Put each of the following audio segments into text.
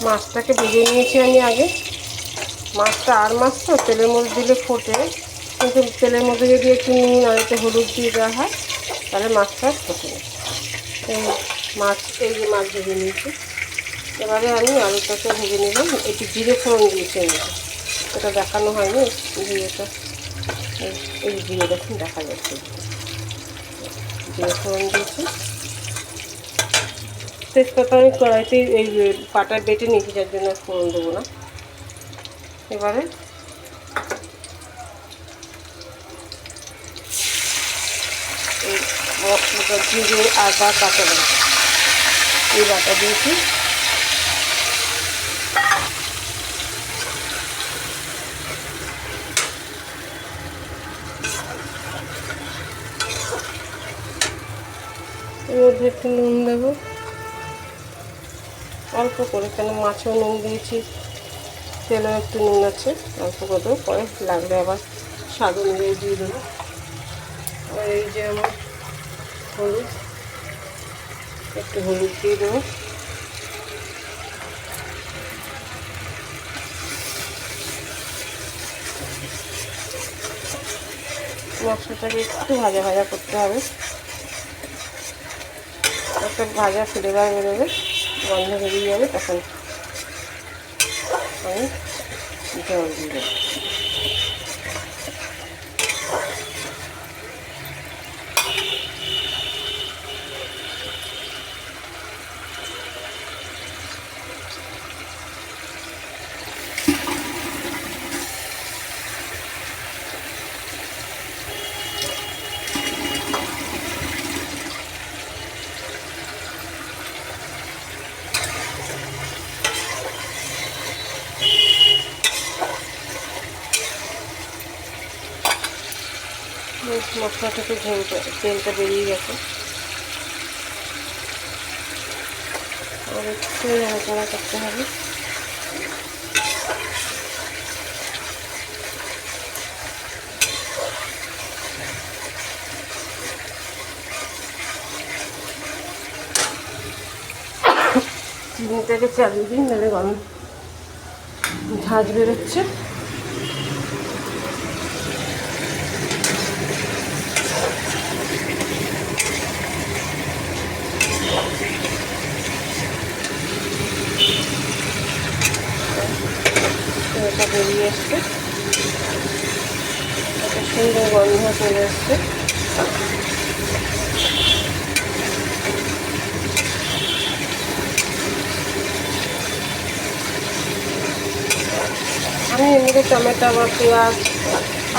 মাছটাকে ভেজে নিয়েছি আমি আগে। মাছটা আর মাছ তো তেলের মধ্যে দিলে ফোটে, কিন্তু তেলের মধ্যে যদি একটু নুন আর একটু হলুদ দিয়ে দেওয়া হয় তাহলে মাছটা ফোটে না। এই যে মাছ ভেজে নিয়েছি। এবারে আমি আলুটাকে ভেজে নিলাম। একটু জিরে ফোড়ন দিয়েছি আমি, এটা দেখানো হয়নি জিরেটা। এই জিরে দেখুন দেখা যাচ্ছে, জিরে ফোড়ন দিয়েছি। তেজপাতা আমি কড়াইতে এই পাটায় বেটে নিয়েছি, যার জন্য ফোড়ন দেবো না। এবারে এই মশলাটা জিরে আদা কাঁচা লঙ্কা এই বাটা দিয়েছি। এর মধ্যে একটু নুন দেবো অল্প করে, কেন মাছেও নুন দিয়েছি, তেলেও একটু নুন আছে, অল্প করে দেবো, পরে লাগলে আবার স্বাদ অনুযায়ী দিয়ে দেবো। আর এই যে আমার হলুদ, একটু হলুদ দিয়ে দেবো। মশলাটাকে একটু ভাজা ভাজা করতে হবে, একটা ভাজা ফ্লেভার বেরোবে, গন্ধ বেরিয়ে যাবে, তখন আমি জল দিয়ে দেবো। মশলা থেকে তেলটা বেরিয়ে গেছে, আর একটু নাড়াচাড়া করতে হবে। চিনিটাকে চালিয়ে দিন, নাহলে গরম ঝাঁঝ বেরোচ্ছে। এটা বেরিয়ে এসছে, একটা সুন্দর গন্ধ চলে এসছে। আমি এমনিতে টমেটো বা পেঁয়াজ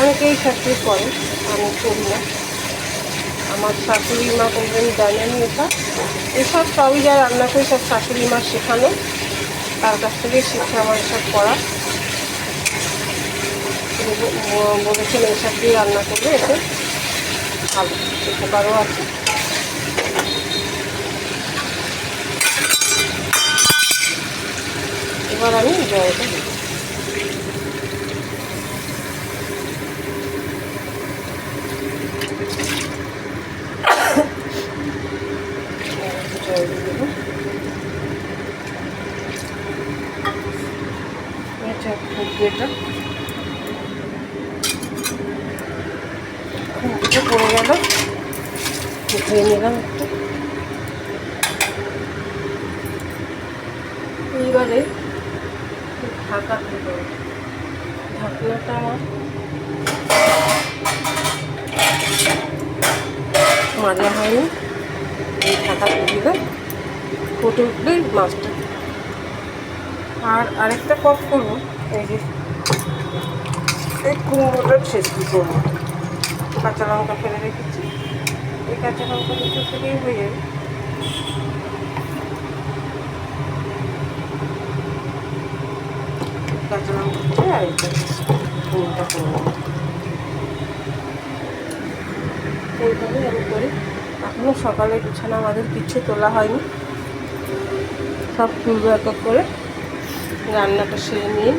অনেকেই শাশুড়ি করে, আমি করি না। আমার শাশুড়ি মা কোনদিন জানেনি এটা, এসব সবই যা রান্না করি সব শাশুড়ি মা শেখানো, তার কাছ থেকে শিখে আমার এসব করা। বলেছেন এসব দিয়ে রান্না করলে এতে ভালো উপকারও আছে। এবার আমি জলটা দিই। জল দিয়ে দেবো। এটা ফুটবেটা খুঁজে পড়ে গেল, ধুয়ে নিলাম একটু। এইবারে ঢাকা দিয়ে দেবো। ঢাকনাটা আমার মাজা হয়নি, এই ঢাকা দিয়ে দিলে ফুটে উঠলেই মাছটা। আর আরেকটা পথ করবো, এই যে এই কুমড়োটার ছেঁচড়ি করবো। কাঁচা লঙ্কা ফেলে রেখেছি, এই কাঁচা লঙ্কা দুটো থেকেই হয়ে যাবে। কাঁচা লঙ্কা ফেলে আর একটা কুমড়োটা করবো, এইভাবেই আমি করি। এখনও সকালে বিছানা আমাদের কিচ্ছু তোলা হয়নি, সব তুলবো এক এক করে। রান্নাটা সেরে নিয়ে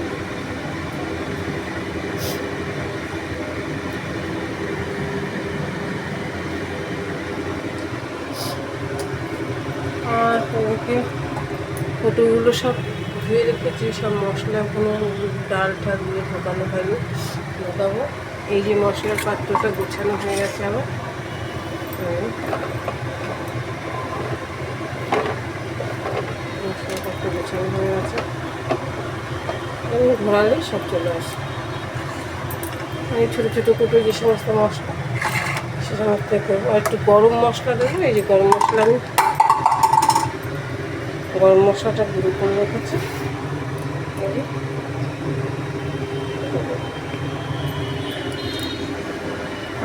আর ওকে ফটোগুলো সব ধুয়ে রেখেছি সব মশলা, কোনো ডাল ঠাল দিয়ে ঢোকানো হয়নি, ঢোকাবো। এই যে মশলার পাত্রটা গোছানো হয়ে গেছে আমার, মশলার পাত্র গোছানো হয়ে গেছে, এবং ঘোরালেই সব চলে আসে। আমি ছোটো ছোটো কুটো যে সমস্ত মশলা সে সমস্ত করবো। আর একটু গরম মশলা দেবো। এই যে গরম মশলা, আমি গরম মশলাটা গুঁড়ো করে রেখেছি।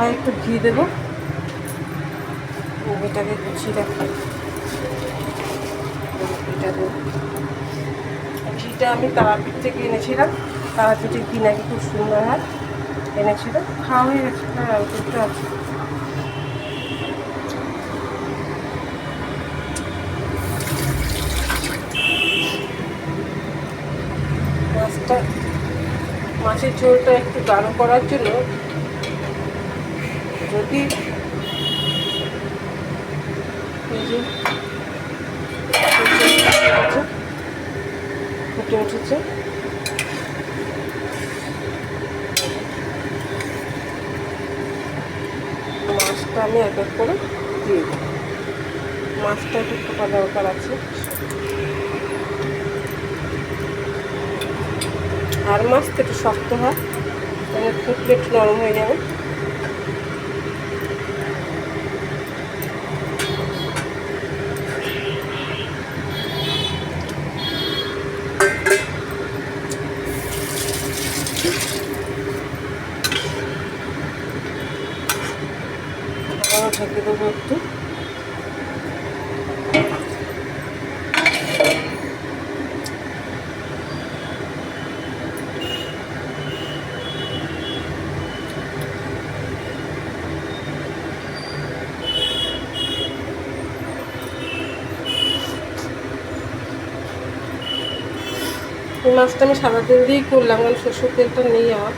আর একটু ঘি দেবো, ঘিটাকে গুছিয়ে রাখি। ঘিটা দেবো। ঘিটা আমি তারাপীঠ থেকে এনেছিলাম, তারাপীঠের ঘি নাকি খুব সুন্দর হয়, এনেছিলাম, খাওয়া হয়ে গেছে, আর একটু আছে। মাছের ঝোলটা একটু গাঢ় করার জন্য যদি ফুটে উঠেছে, মাছটা আমি এক এক করে দিয়ে দিই। মাছটা একটু ফোটা দরকার আছে, আর মাছটা একটু শক্ত হয়, মানে ফুটলে একটু নরম হয়ে যাবে। আবার ঢেকে দেবো একটু। এই মাছটা আমি সাদা তেল দিয়েই করলাম, কারণ সরষের তেলটা নেই আমার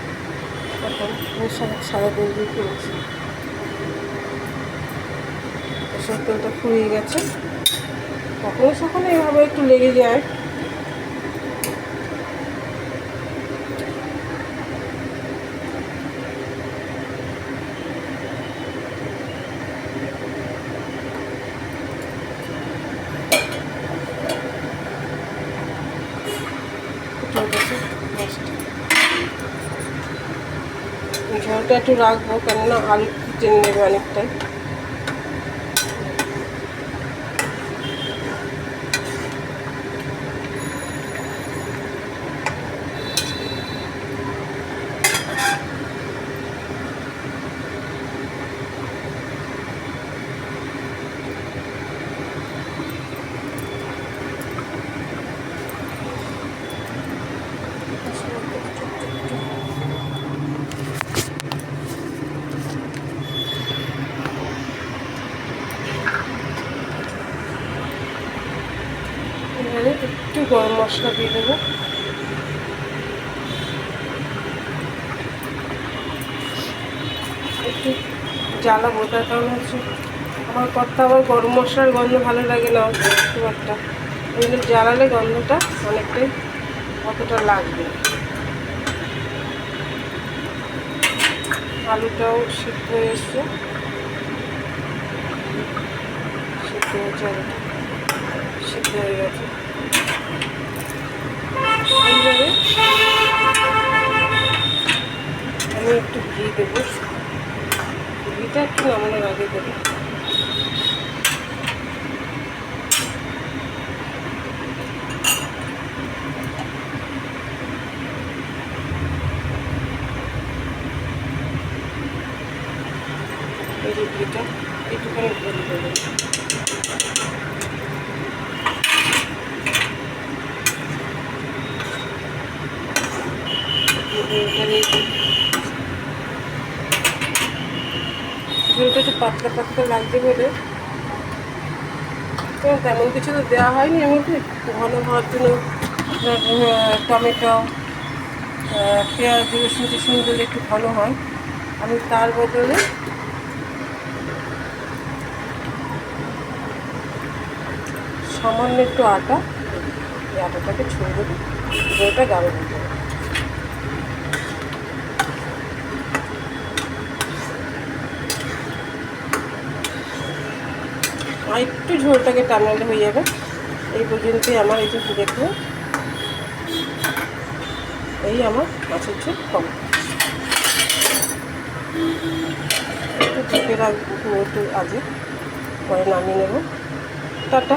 এখন, আমি সাদা তেল দিয়ে করেছি। সরষের তেলটা ফুরিয়ে গেছে, কখনো সখনো এভাবে একটু লেগে যায়। ঝোলটা একটু রাখবো, কেননা আলু টেনে নেবে অনেকটাই। একটু গরম মশলা দিয়ে দেবো, একটু জ্বালাবো, তার কারণ হচ্ছে আমার কর্তা আবার গরম মশলার গন্ধ ভালো লাগে না খুব একটা, ওই জন্য জ্বালালে গন্ধটা অনেকটাই অতটা লাগবে। আলুটাও সিদ্ধ হয়ে এসছে, সিদ্ধ হয়েছে, আলুটা সিদ্ধ হয়ে গেছে। এইভাবে আমি একটু ঘি দেবো, ঘিটা একটু নামানোর আগে দেবো। এই যে ঘিটা একটুখানি ঢেলে দেবো। ঝোলটা একটু পাতলা পাতলা লাগবে বলে তেমন কিছু তো দেওয়া হয়নি, এর মধ্যে ঘন হওয়ার জন্য টমেটো, পেঁয়াজ, রসুন টিসুন দিলে একটু ভালো হয়। আমি তার বদলে সামান্য একটু আটা এই আটাটাকে ছুঁয়ে দেবো, এটা গাঢ় হয়ে যাবে। আর একটু ঝোলটাকে টানালে হয়ে যাবে। এই পর্যন্তই আমার এই যে দেখুন, এই আমার মাছের ঝোল কম। একটু ঢেকে রাখবো, একটু আজে পরে নামিয়ে নেব। টাটা।